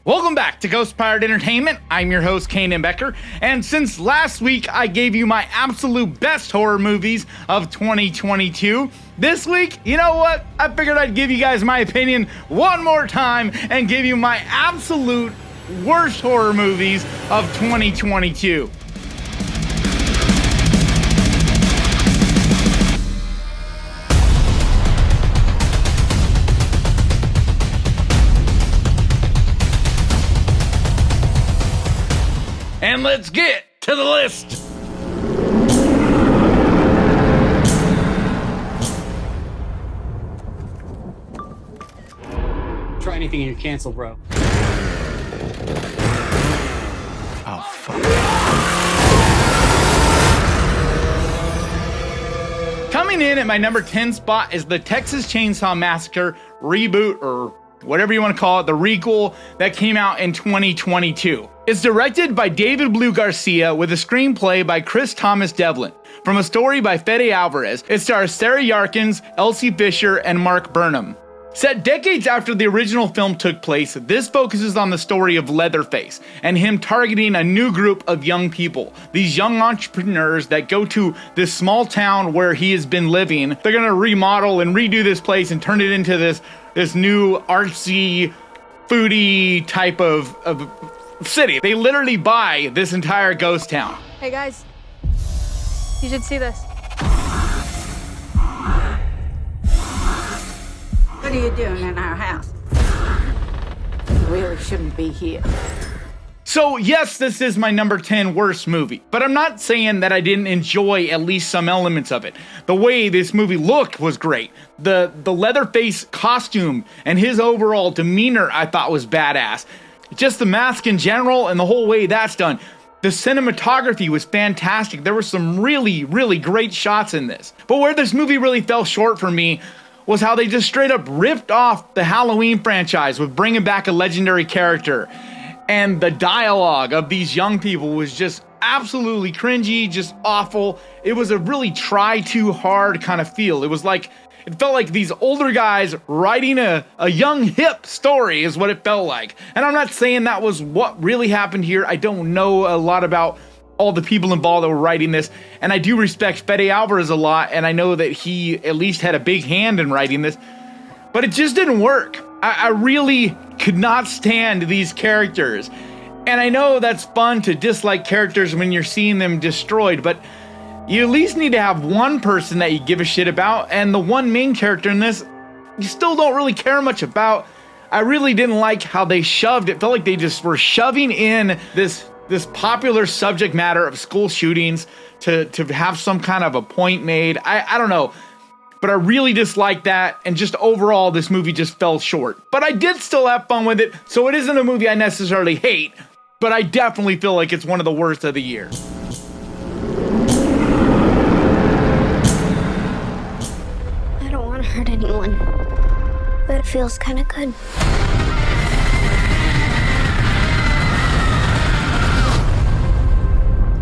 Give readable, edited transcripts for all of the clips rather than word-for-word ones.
Welcome back to Ghost Pirate Entertainment. I'm your host, Kanan Becker, and since last week I gave you my absolute best horror movies of 2022, this week, you know what? I figured I'd give you guys my opinion one more time and give you my absolute worst horror movies of 2022. And let's get to the list. Try anything and you're canceled, bro. Oh, fuck. Coming in at my number 10 spot is the Texas Chainsaw Massacre reboot, or whatever you want to call it, the requel that came out in 2022. It's directed by David Blue Garcia with a screenplay by Chris Thomas Devlin. From a story by Fede Alvarez, it stars Sarah Yarkins, Elsie Fisher, and Mark Burnham. Set decades after the original film took place, this focuses on the story of Leatherface and him targeting a new group of young people. These young entrepreneurs that go to this small town where he has been living. They're gonna remodel and redo this place and turn it into this new artsy, foodie type of city. They literally buy this entire ghost town. Hey guys, you should see this. What are you doing in our house? You really shouldn't be here. So yes, this is my number 10 worst movie, but I'm not saying that I didn't enjoy at least some elements of it. The way this movie looked was great. The Leatherface costume and his overall demeanor I thought was badass. Just the mask in general and the whole way that's done. The cinematography was fantastic. There were some really, really great shots in this. But where this movie really fell short for me was how they just straight up ripped off the Halloween franchise with bringing back a legendary character. And the dialogue of these young people was just absolutely cringy, just awful. It was a really try too hard kind of feel. It felt like these older guys writing a young hip story is what it felt like. And I'm not saying that was what really happened here. I don't know a lot about all the people involved that were writing this. And I do respect Fede Alvarez a lot. And I know that he at least had a big hand in writing this. But it just didn't work. I really could not stand these characters. And I know that's fun to dislike characters when you're seeing them destroyed, but you at least need to have one person that you give a shit about, and the one main character in this, you still don't really care much about. I really didn't like how they shoved, it felt like they just were shoving in this popular subject matter of school shootings to have some kind of a point made. I don't know. But I really disliked that, and just overall, this movie just fell short. But I did still have fun with it, so it isn't a movie I necessarily hate, but I definitely feel like it's one of the worst of the year. I don't want to hurt anyone, but it feels kind of good.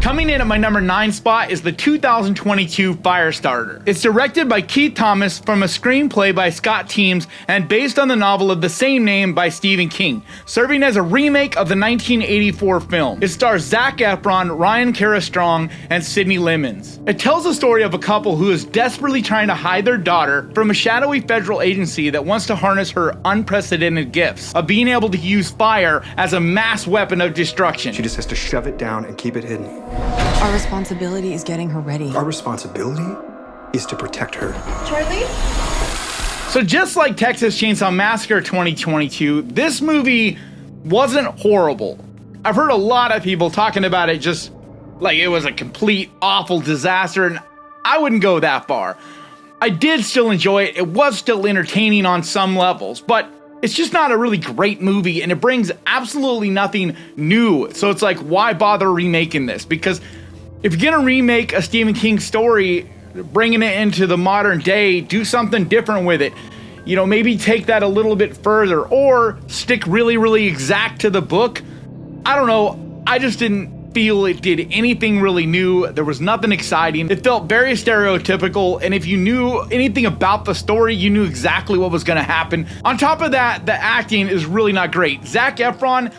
Coming in at my number 9 spot is the 2022 Firestarter. It's directed by Keith Thomas from a screenplay by Scott Teems and based on the novel of the same name by Stephen King, serving as a remake of the 1984 film. It stars Zac Efron, Ryan Cara-Strong, and Sidney Lemons. It tells the story of a couple who is desperately trying to hide their daughter from a shadowy federal agency that wants to harness her unprecedented gifts of being able to use fire as a mass weapon of destruction. She just has to shove it down and keep it hidden. Our responsibility is getting her ready. Our responsibility is to protect her. Charlie? So just like Texas Chainsaw Massacre 2022, this movie wasn't horrible. I've heard a lot of people talking about it just like it was a complete awful disaster, and I wouldn't go that far. I did still enjoy it. It was still entertaining on some levels, but it's just not a really great movie, and it brings absolutely nothing new. So it's like, why bother remaking this? Because if you're gonna remake a Stephen King story, bringing it into the modern day, do something different with it. You know, maybe take that a little bit further, or stick really, really exact to the book. I don't know. I just didn't feel it did anything really new. There was nothing exciting. It felt very stereotypical, and if you knew anything about the story, you knew exactly what was going to happen. On top of that, the acting is really not great. Zac Efron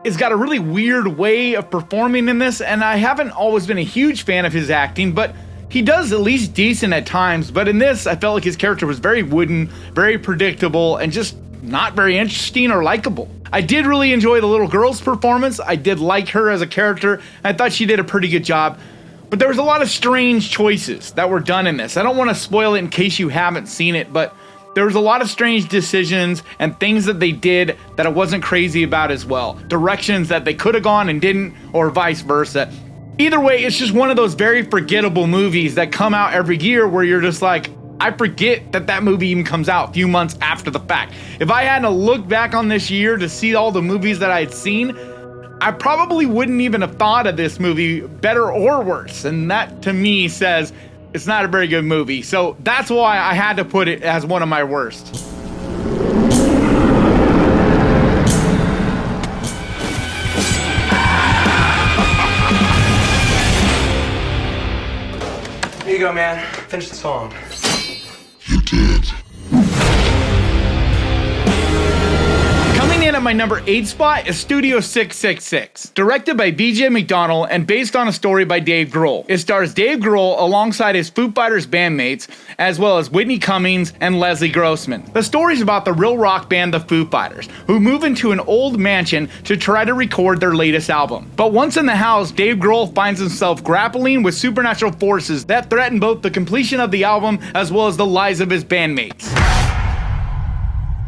has got a really weird way of performing in this, and I haven't always been a huge fan of his acting, but he does at least decent at times. But in this, I felt like his character was very wooden, very predictable, and just not very interesting or likable. I did really enjoy the little girl's performance. I did like her as a character. I thought she did a pretty good job. But there was a lot of strange choices that were done in this. I don't want to spoil it in case you haven't seen it, but there was a lot of strange decisions and things that they did that I wasn't crazy about as well. Directions that they could have gone and didn't, or vice versa. Either way, it's just one of those very forgettable movies that come out every year where you're just like, I forget that that movie even comes out a few months after the fact. If I hadn't looked back on this year to see all the movies that I had seen, I probably wouldn't even have thought of this movie, better or worse. And that to me says it's not a very good movie. So that's why I had to put it as one of my worst. Here you go, man. Finish the song. Coming in at my number 8 spot is Studio 666. Directed by BJ McDonnell and based on a story by Dave Grohl. It stars Dave Grohl alongside his Foo Fighters bandmates, as well as Whitney Cummings and Leslie Grossman. The story is about the real rock band the Foo Fighters, who move into an old mansion to try to record their latest album. But once in the house, Dave Grohl finds himself grappling with supernatural forces that threaten both the completion of the album as well as the lives of his bandmates.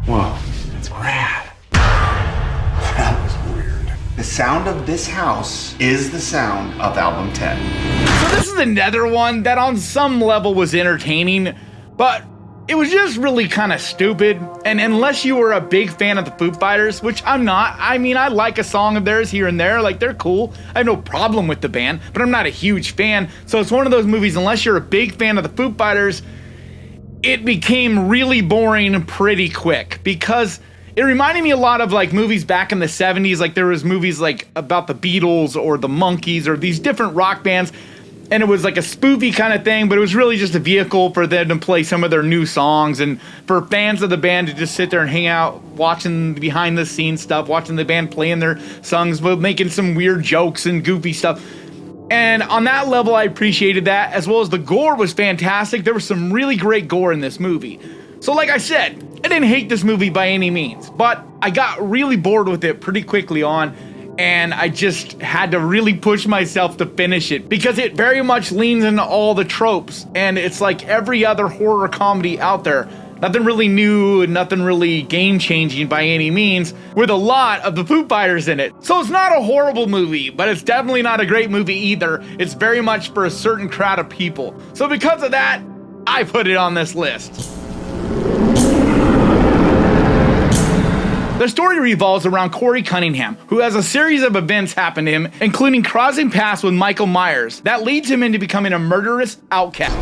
Whoa, that's rad. That was weird. The sound of this house is the sound of album 10. So this is another one that on some level was entertaining, but it was just really kind of stupid. And unless you were a big fan of the Foo Fighters, which I'm not, I mean, I like a song of theirs here and there, like they're cool. I have no problem with the band, but I'm not a huge fan. So it's one of those movies, unless you're a big fan of the Foo Fighters, it became really boring pretty quick because it reminded me a lot of like movies back in the 70s. Like there was movies like about the Beatles or the Monkees or these different rock bands. And it was like a spoofy kind of thing, but it was really just a vehicle for them to play some of their new songs and for fans of the band to just sit there and hang out watching behind the scenes stuff, watching the band playing their songs, but making some weird jokes and goofy stuff. And on that level, I appreciated that, as well as the gore was fantastic. There was some really great gore in this movie. So like I said, I didn't hate this movie by any means, but I got really bored with it pretty quickly on, and I just had to really push myself to finish it because it very much leans into all the tropes, and it's like every other horror comedy out there. Nothing really new and nothing really game-changing by any means, with a lot of the Foo Fighters in it. So it's not a horrible movie, but it's definitely not a great movie either. It's very much for a certain crowd of people. So because of that, I put it on this list. The story revolves around Corey Cunningham, who has a series of events happen to him, including crossing paths with Michael Myers, that leads him into becoming a murderous outcast.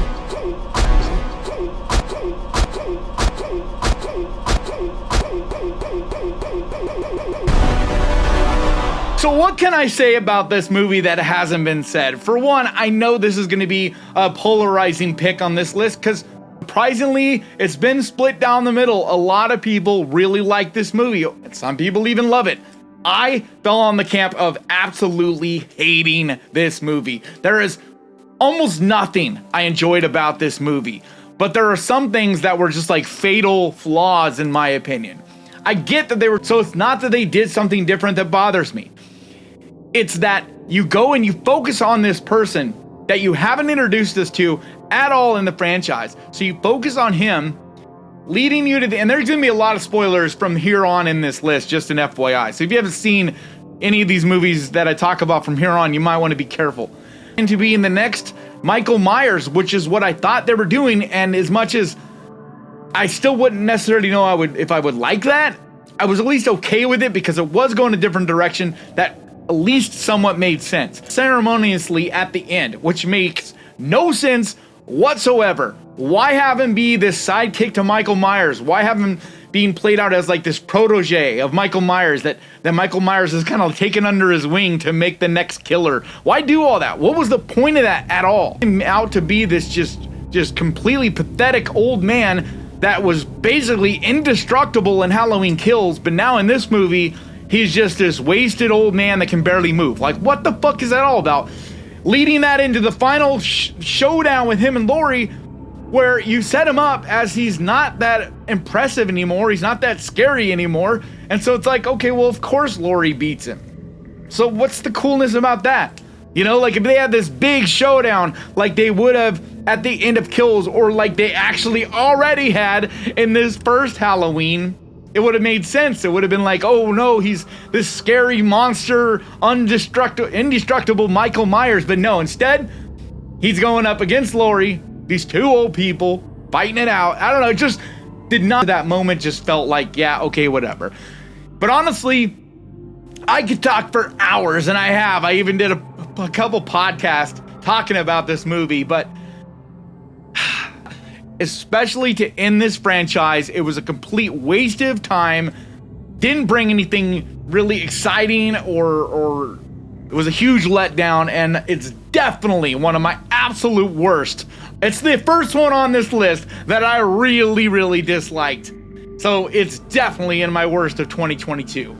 So what can I say about this movie that hasn't been said? For one, I know this is going to be a polarizing pick on this list because surprisingly, it's been split down the middle. A lot of people really like this movie, and some people even love it. I fell on the camp of absolutely hating this movie. There is almost nothing I enjoyed about this movie, but there are some things that were just like fatal flaws in my opinion. I get that so it's not that they did something different that bothers me. It's that you go and you focus on this person that you haven't introduced us to at all in the franchise. So you focus on him, leading you to and there's going to be a lot of spoilers from here on in this list, just an FYI. So if you haven't seen any of these movies that I talk about from here on, you might want to be careful. And to be in the next Michael Myers, which is what I thought they were doing, and as much as I still wouldn't necessarily know if I would like that, I was at least okay with it because it was going a different direction that at least somewhat made sense. Ceremoniously at the end, which makes no sense whatsoever. Why have him be this sidekick to Michael Myers? Why have him being played out as like this protege of Michael Myers that Michael Myers is kind of taken under his wing to make the next killer. Why do all that? What was the point of that at all? Out to be this just completely pathetic old man that was basically indestructible in Halloween Kills, but now in this movie, he's just this wasted old man that can barely move. Like, what the fuck is that all about? Leading that into the final showdown with him and Laurie, where you set him up as he's not that impressive anymore, he's not that scary anymore, and so it's like, okay, well, of course Laurie beats him. So what's the coolness about that? You know, like if they had this big showdown like they would have at the end of Kills, or like they actually already had in this first Halloween, it would have made sense. It would have been like, oh no, he's this scary monster, indestructible Michael Myers. But no, instead, he's going up against Laurie, these two old people, fighting it out. I don't know, it just did not, that moment just felt like, yeah, okay, whatever. But honestly, I could talk for hours, and I have. I even did a couple podcasts talking about this movie, but especially to end this franchise, it was a complete waste of time. Didn't bring anything really exciting, or it was a huge letdown, and it's definitely one of my absolute worst. It's the first one on this list that I really, really disliked. So it's definitely in my worst of 2022.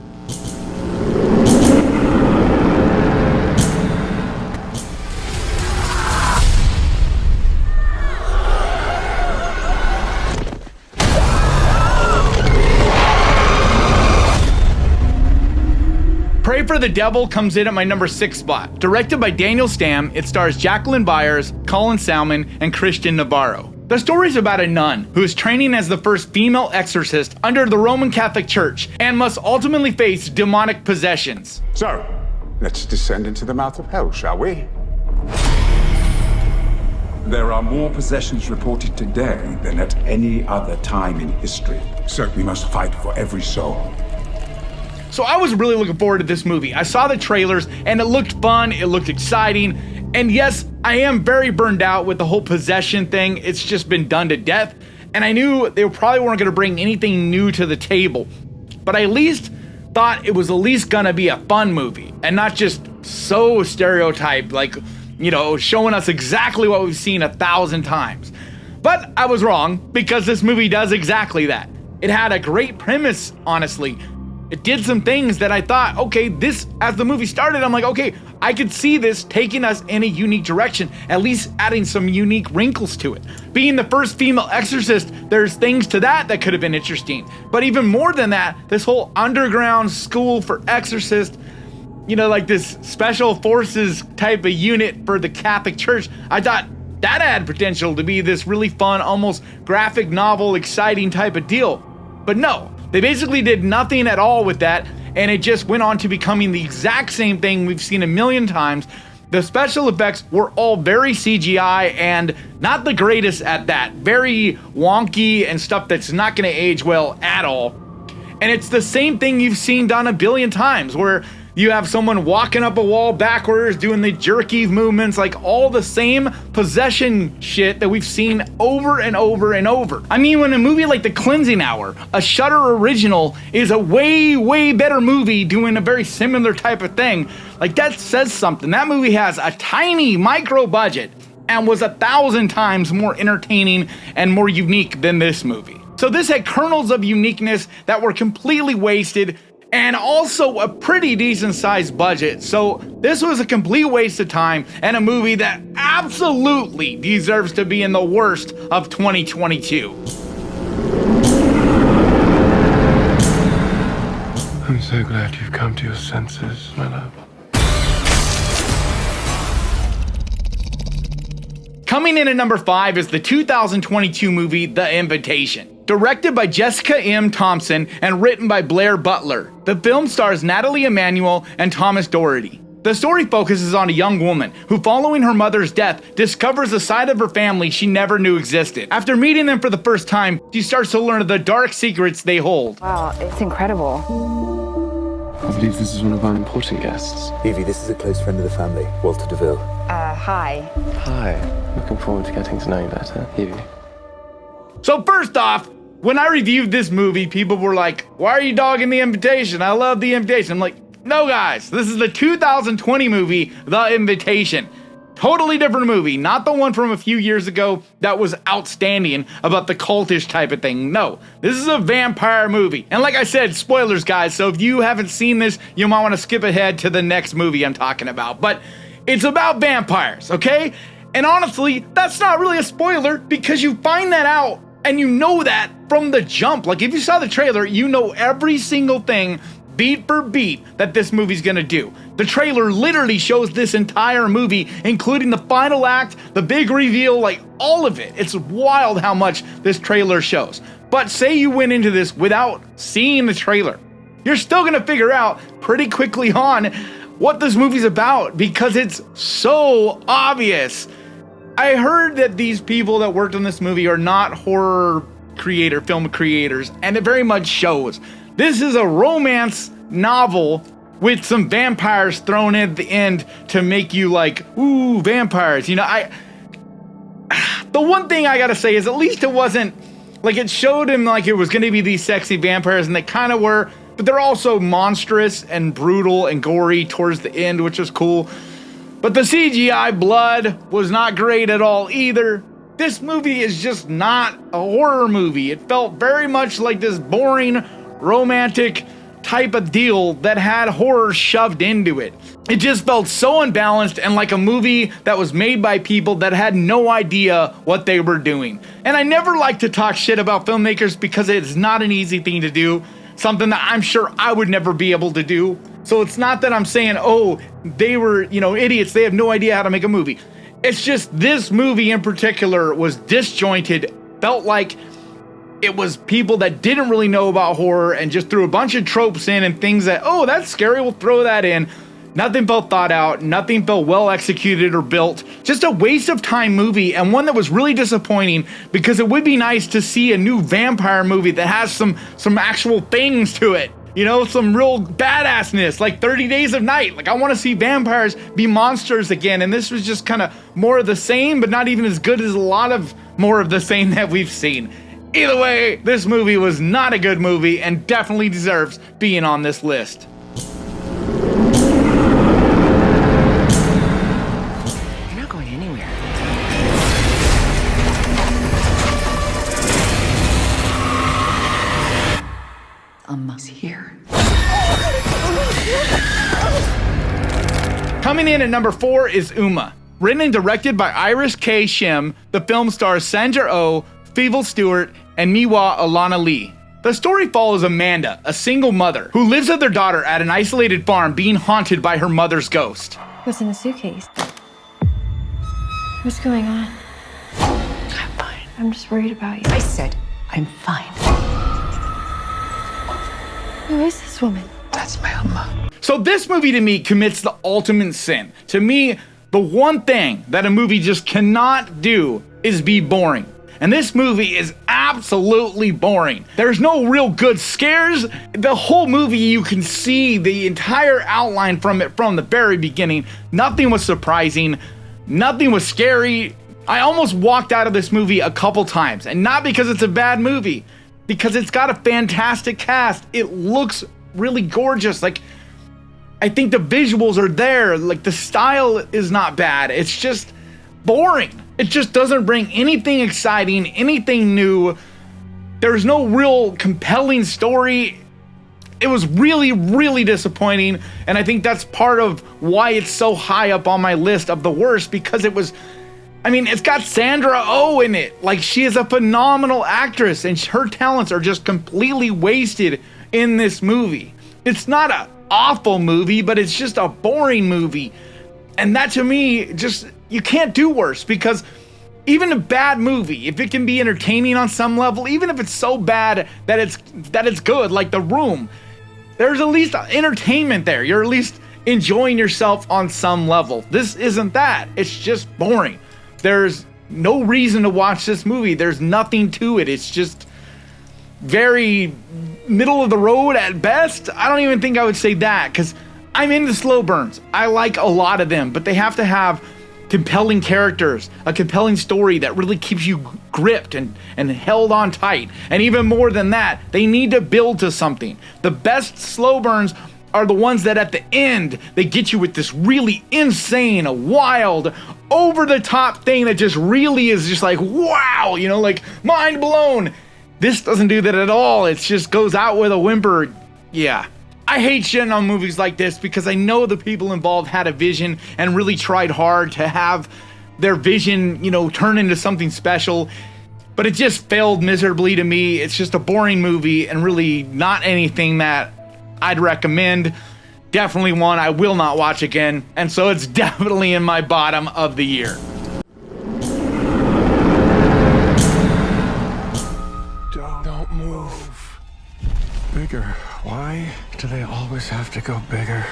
Pray for the Devil comes in at my number 6 spot. Directed by Daniel Stamm, it stars Jacqueline Byers, Colin Salmon, and Christian Navarro. The story is about a nun who is training as the first female exorcist under the Roman Catholic Church and must ultimately face demonic possessions. So, let's descend into the mouth of hell, shall we? There are more possessions reported today than at any other time in history. So we must fight for every soul. So I was really looking forward to this movie. I saw the trailers and it looked fun, it looked exciting, and yes, I am very burned out with the whole possession thing. It's just been done to death, and I knew they probably weren't gonna bring anything new to the table, but I at least thought it was at least gonna be a fun movie and not just so stereotyped, like, you know, showing us exactly what we've seen 1,000 times. But I was wrong, because this movie does exactly that. It had a great premise, honestly. It did some things that I thought, okay, this, as the movie started, I'm like, okay, I could see this taking us in a unique direction, at least adding some unique wrinkles to it. Being the first female exorcist, there's things to that could have been interesting. But even more than that, this whole underground school for exorcists, you know, like this special forces type of unit for the Catholic Church, I thought that had potential to be this really fun, almost graphic novel, exciting type of deal. But no. They basically did nothing at all with that, and it just went on to becoming the exact same thing we've seen a million times. The special effects were all very CGI and not the greatest at that. Very wonky and stuff that's not going to age well at all. And it's the same thing you've seen done a billion times, where you have someone walking up a wall backwards, doing the jerky movements, like all the same possession shit that we've seen over and over and over. I mean, when a movie like The Cleansing Hour, a Shudder original, is a way, way better movie doing a very similar type of thing, like that says something. That movie has a tiny micro budget and was 1,000 times more entertaining and more unique than this movie. So this had kernels of uniqueness that were completely wasted, and also a pretty decent sized budget. So this was a complete waste of time and a movie that absolutely deserves to be in the worst of 2022. I'm so glad you've come to your senses, my love. Coming in at number 5 is the 2022 movie The Invitation. Directed by Jessica M. Thompson and written by Blair Butler, the film stars Natalie Emmanuel and Thomas Doherty. The story focuses on a young woman who, following her mother's death, discovers a side of her family she never knew existed. After meeting them for the first time, she starts to learn the dark secrets they hold. Wow, it's incredible. I believe this is one of our important guests. Evie, this is a close friend of the family, Walter DeVille. Hi. Hi. Looking forward to getting to know you better, Evie. So first off, When I reviewed this movie, people were like, why are you dogging The Invitation? I love The Invitation. I'm like, no guys, this is the 2020 movie, The Invitation. Totally different movie, not the one from a few years ago that was outstanding about the cultish type of thing. No, this is a vampire movie. And like I said, spoilers guys, so if you haven't seen this, you might want to skip ahead to the next movie I'm talking about. But it's about vampires, okay? And honestly, that's not really a spoiler because you find that out and you know that from the jump. Like if you saw the trailer, you know every single thing beat for beat that this movie's gonna do. The trailer literally shows this entire movie, including the final act, the big reveal, like all of it. It's wild how much this trailer shows. But say you went into this without seeing the trailer, you're still gonna figure out pretty quickly on what this movie's about because it's so obvious. I heard that these people that worked on this movie are not film creators, and it very much shows. This is a romance novel with some vampires thrown in at the end to make you like, ooh, vampires. You know, the one thing I gotta say is at least it wasn't, like it showed him like it was gonna be these sexy vampires, and they kind of were, but they're also monstrous and brutal and gory towards the end, which was cool. But the CGI blood was not great at all either. This movie is just not a horror movie. It felt very much like this boring romantic type of deal that had horror shoved into it. It just felt so unbalanced and like a movie that was made by people that had no idea what they were doing. And I never like to talk shit about filmmakers because it's not an easy thing to do, something that I'm sure I would never be able to do. So it's not that I'm saying, oh, they were, you know, idiots, they have no idea how to make a movie. It's just this movie in particular was disjointed, felt like it was people that didn't really know about horror and just threw a bunch of tropes in and things that, oh, that's scary, we'll throw that in. Nothing felt thought out, nothing felt well executed or built. Just a waste of time movie, and one that was really disappointing because it would be nice to see a new vampire movie that has some actual things to it. You know, some real badassness, like 30 Days of Night. Like I want to see vampires be monsters again, and this was just kind of more of the same, but not even as good as a lot of more of the same that we've seen. Either way, this movie was not a good movie and definitely deserves being on this list. You're not going anywhere. Umma's here. Coming in at number 4 is Umma. Written and directed by Iris K. Shim, the film stars Sandra Oh, Fievel Stewart, and Miwa Alana Lee. The story follows Amanda, a single mother, who lives with their daughter at an isolated farm being haunted by her mother's ghost. What's in the suitcase? What's going on? I'm fine. I'm just worried about you. I said I'm fine. Who is this woman? That's my Umma. So this movie to me commits the ultimate sin. To me, the one thing that a movie just cannot do is be boring. And this movie is absolutely boring. There's no real good scares. The whole movie, you can see the entire outline from it from the very beginning. Nothing was surprising. Nothing was scary. I almost walked out of this movie a couple times. And not because it's a bad movie, because it's got a fantastic cast. It looks really gorgeous. Like, I think the visuals are there. Like, the style is not bad. It's just boring. It just doesn't bring anything exciting, anything new. There's no real compelling story. It was really, really disappointing. And I think that's part of why it's so high up on my list of the worst, because it was, I mean, it's got Sandra Oh in it. Like, she is a phenomenal actress, and her talents are just completely wasted in this movie. It's not an awful movie, but it's just a boring movie. And that, to me, just, you can't do worse, because even a bad movie, if it can be entertaining on some level, even if it's so bad that it's good, like The Room, there's at least entertainment there. You're at least enjoying yourself on some level. This isn't that. It's just boring. There's no reason to watch this movie. There's nothing to it. It's just very middle of the road at best. I don't even think I would say that, because I'm into slow burns. I like a lot of them, but they have to have compelling characters, a compelling story that really keeps you gripped and held on tight. And even more than that, they need to build to something. The best slow burns are the ones that at the end, they get you with this really insane, wild, over-the-top thing that just really is just like, wow, you know, like mind blown. This doesn't do that at all. It just goes out with a whimper. Yeah. I hate shitting on movies like this because I know the people involved had a vision and really tried hard to have their vision, you know, turn into something special. But it just failed miserably to me. It's just a boring movie and really not anything that I'd recommend. Definitely one I will not watch again. And so it's definitely in my bottom of the year. Don't move. Bigger. Why do they always have to go bigger?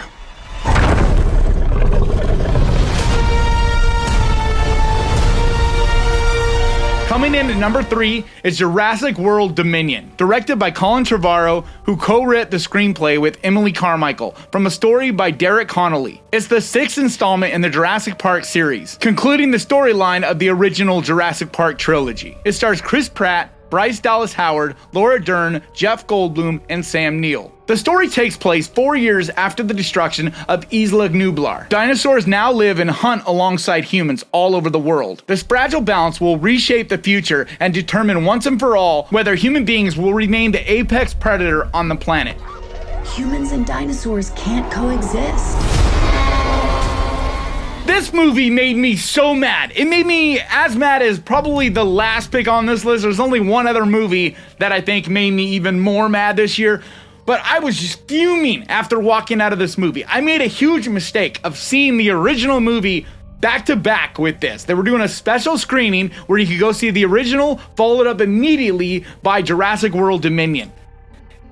Coming in at number 3 is Jurassic World Dominion, directed by Colin Trevorrow, who co-wrote the screenplay with Emily Carmichael, from a story by Derek Connolly. It's the 6th installment in the Jurassic Park series, concluding the storyline of the original Jurassic Park trilogy. It stars Chris Pratt, Bryce Dallas Howard, Laura Dern, Jeff Goldblum, and Sam Neill. The story takes place 4 years after the destruction of Isla Nublar. Dinosaurs now live and hunt alongside humans all over the world. This fragile balance will reshape the future and determine once and for all whether human beings will remain the apex predator on the planet. Humans and dinosaurs can't coexist. This movie made me so mad. It made me as mad as probably the last pick on this list. There's only one other movie that I think made me even more mad this year. But I was just fuming after walking out of this movie. I made a huge mistake of seeing the original movie back to back with this. They were doing a special screening where you could go see the original, followed up immediately by Jurassic World Dominion.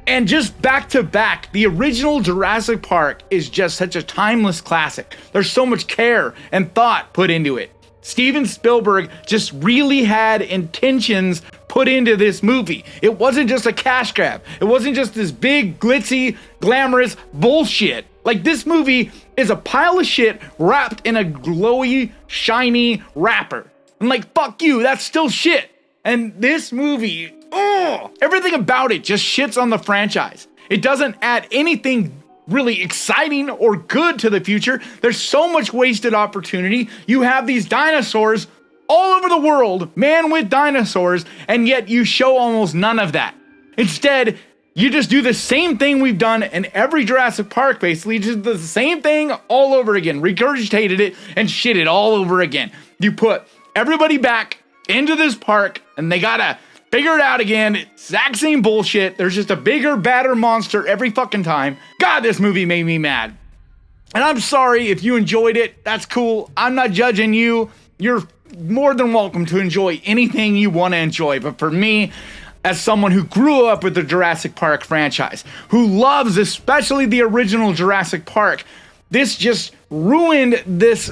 And just back to back, the original Jurassic Park is just such a timeless classic. There's so much care and thought put into it. Steven Spielberg just really had intentions put into this movie. It wasn't just a cash grab. It wasn't just this big, glitzy, glamorous bullshit. Like, this movie is a pile of shit wrapped in a glowy, shiny wrapper. I'm like, fuck you, that's still shit. And this movie, everything about it just shits on the franchise. It doesn't add anything really exciting or good to the future. There's so much wasted opportunity. You have these dinosaurs all over the world, man with dinosaurs, and yet you show almost none of that. Instead, you just do the same thing we've done in every Jurassic Park, basically. Just the same thing all over again. Regurgitated it and shit it all over again. You put everybody back into this park and they gotta figure it out again. Exact same bullshit. There's just a bigger, badder monster every fucking time. God, this movie made me mad. And I'm sorry if you enjoyed it. That's cool. I'm not judging you. You're more than welcome to enjoy anything you want to enjoy. But for me, as someone who grew up with the Jurassic Park franchise, who loves especially the original Jurassic Park, this just ruined this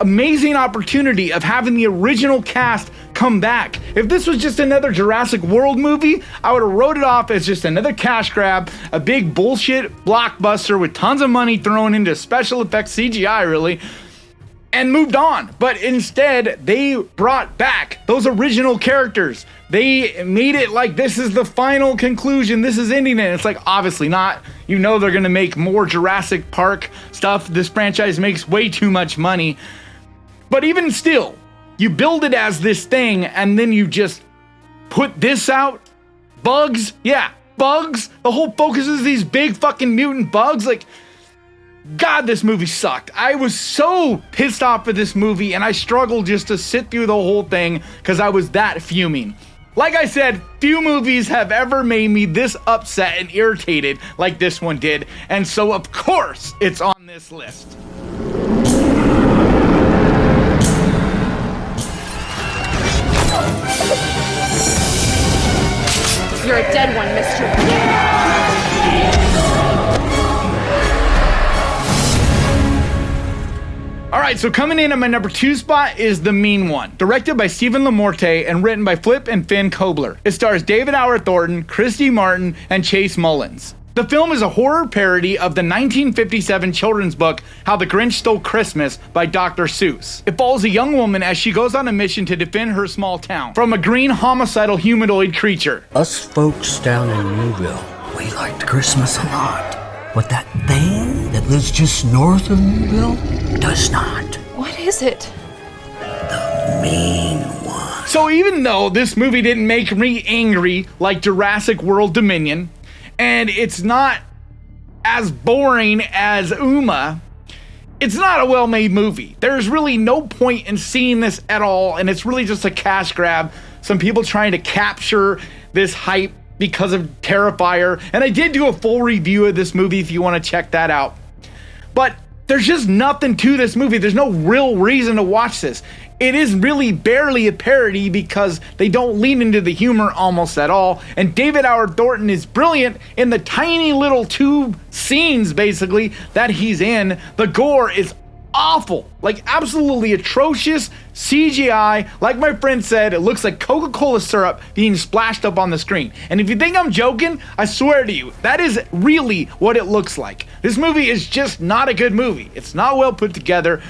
amazing opportunity of having the original cast come back. If this was just another Jurassic World movie, I would have wrote it off as just another cash grab, a big bullshit blockbuster with tons of money thrown into special effects CGI, really, and moved on. But instead, they brought back those original characters. They made it like this is the final conclusion, this is ending it. It's like, obviously not. You know they're gonna make more Jurassic Park stuff. This franchise makes way too much money. But even still, you build it as this thing and then you just put this out. Bugs, yeah, bugs. The whole focus is these big fucking mutant bugs. Like, God, this movie sucked. I was so pissed off with this movie and I struggled just to sit through the whole thing because I was that fuming. Like I said, few movies have ever made me this upset and irritated like this one did. And so, of course, it's on this list. You're a dead one, mister. Alright, so coming in at my number 2 spot is The Mean One, directed by Stephen LaMorte and written by Flip and Finn Kobler. It stars David Howard Thornton, Christy Martin, and Chase Mullins. The film is a horror parody of the 1957 children's book How the Grinch Stole Christmas by Dr. Seuss. It follows a young woman as she goes on a mission to defend her small town from a green homicidal humanoid creature. Us folks down in Newville, we liked Christmas a lot. But that thing that lives just north of Newville does not. What is it? The mean one. So even though this movie didn't make me angry like Jurassic World Dominion, and it's not as boring as Umma, it's not a well-made movie. There's really no point in seeing this at all, and it's really just a cash grab. Some people trying to capture this hype because of Terrifier, and I did do a full review of this movie if you want to check that out. But there's just nothing to this movie. There's no real reason to watch this. It is really barely a parody because they don't lean into the humor almost at all. And David Howard Thornton is brilliant in the tiny little 2 scenes, basically, that he's in. The gore is awful, like absolutely atrocious CGI. Like my friend said, it looks like Coca-Cola syrup being splashed up on the screen. And if you think I'm joking, I swear to you, that is really what it looks like. This movie is just not a good movie. It's not well put together.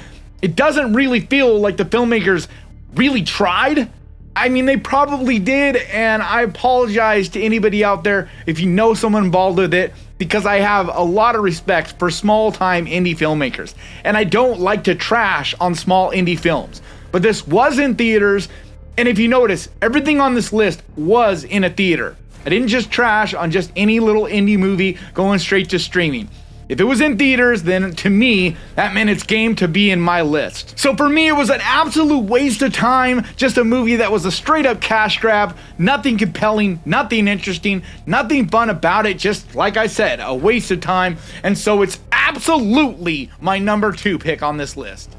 It doesn't really feel like the filmmakers really tried. I mean, they probably did, and I apologize to anybody out there if you know someone involved with it, because I have a lot of respect for small-time indie filmmakers, and I don't like to trash on small indie films. But this was in theaters, and if you notice, everything on this list was in a theater. I didn't just trash on just any little indie movie going straight to streaming. If it was in theaters, then to me, that meant it's game to be in my list. So for me, it was an absolute waste of time, just a movie that was a straight up cash grab, nothing compelling, nothing interesting, nothing fun about it, just like I said, a waste of time. And so it's absolutely my number 2 pick on this list.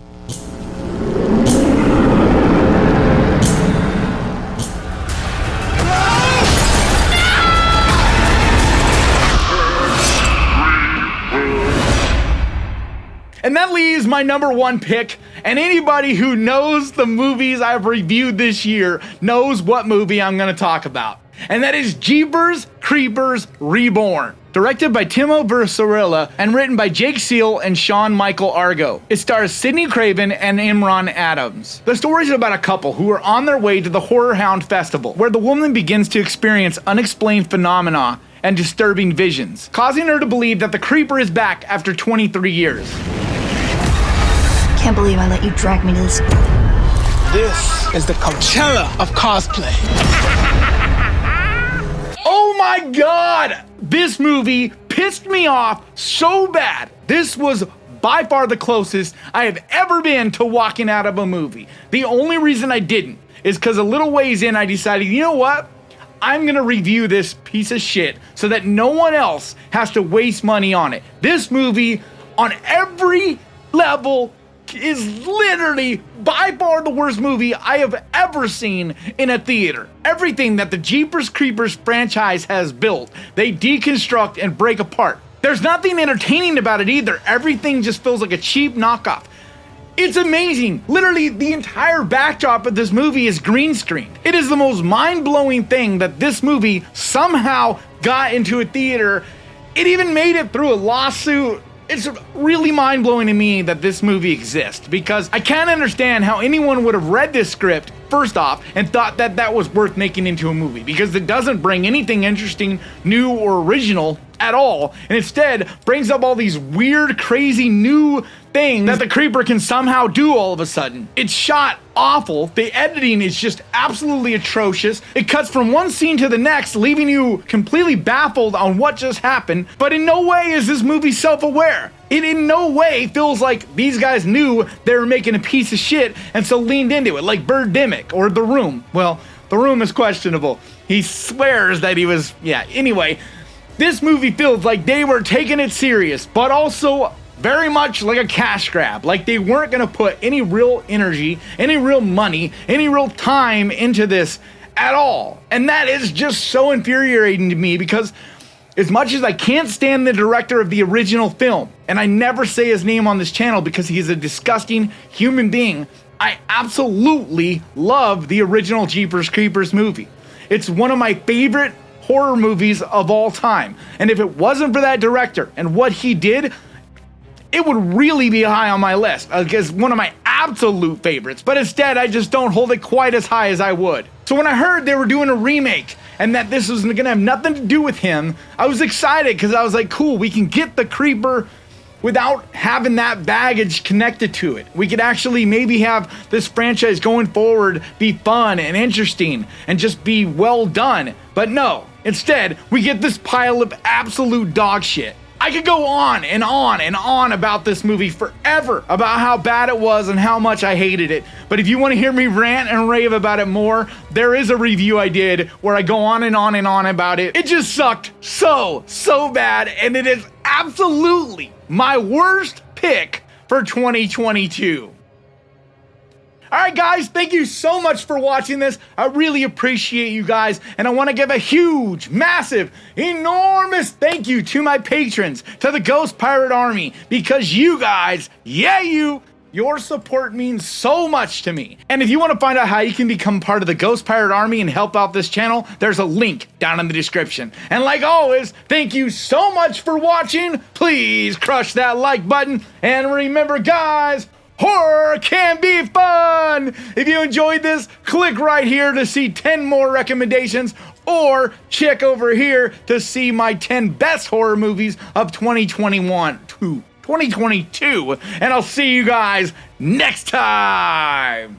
And that leaves my number 1 pick, and anybody who knows the movies I've reviewed this year knows what movie I'm going to talk about. And that is Jeepers Creepers Reborn. Directed by Timo Versorilla and written by Jake Seal and Sean Michael Argo. It stars Sidney Craven and Imran Adams. The story is about a couple who are on their way to the Horror Hound Festival, where the woman begins to experience unexplained phenomena and disturbing visions, causing her to believe that the creeper is back after 23 years. Can't believe I let you drag me to this. This is the Coachella of cosplay. Oh my god! This movie pissed me off so bad. This was by far the closest I have ever been to walking out of a movie. The only reason I didn't is because a little ways in I decided, you know what? I'm gonna review this piece of shit so that no one else has to waste money on it. This movie, on every level, is literally by far the worst movie I have ever seen in a theater. Everything that the Jeepers Creepers franchise has built, they deconstruct and break apart. There's nothing entertaining about it either. Everything just feels like a cheap knockoff. It's amazing. Literally, the entire backdrop of this movie is green screened. It is the most mind-blowing thing that this movie somehow got into a theater. It even made it through a lawsuit. It's really mind-blowing to me that this movie exists, because I can't understand how anyone would have read this script, first off, and thought that that was worth making into a movie, because it doesn't bring anything interesting, new, or original at all, and instead brings up all these weird, crazy, new things that the creeper can somehow do all of a sudden. It's shot awful. The editing is just absolutely atrocious. It cuts from one scene to the next, leaving you completely baffled on what just happened, but in no way is this movie self-aware. It in no way feels like these guys knew they were making a piece of shit and so leaned into it, like Birdemic or The Room. Well, The Room is questionable. He swears that he was, anyway. This movie feels like they were taking it serious, but also very much like a cash grab. Like they weren't gonna put any real energy, any real money, any real time into this at all. And that is just so infuriating to me, because as much as I can't stand the director of the original film, and I never say his name on this channel because he's a disgusting human being, I absolutely love the original Jeepers Creepers movie. It's one of my favorite horror movies of all time. And if it wasn't for that director and what he did, it would really be high on my list as one of my absolute favorites, but instead I just don't hold it quite as high as I would. So when I heard they were doing a remake and that this was gonna have nothing to do with him, I was excited because I was like, cool, we can get the Creeper without having that baggage connected to it. We could actually maybe have this franchise going forward be fun and interesting and just be well done. But no, instead we get this pile of absolute dog shit. I could go on and on and on about this movie forever, about how bad it was and how much I hated it. But if you want to hear me rant and rave about it more, there is a review I did where I go on and on and on about it. It just sucked so bad, and it is absolutely my worst pick for 2022. Alright guys, thank you so much for watching this. I really appreciate you guys, and I want to give a huge, massive, enormous thank you to my patrons, to the Ghost Pirate Army, because you guys, your support means so much to me. And if you want to find out how you can become part of the Ghost Pirate Army and help out this channel, there's a link down in the description. And like always, thank you so much for watching. Please crush that like button, and remember guys, horror can be fun! If you enjoyed this, click right here to see 10 more recommendations, or check over here to see my 10 best horror movies of 2022. And I'll see you guys next time!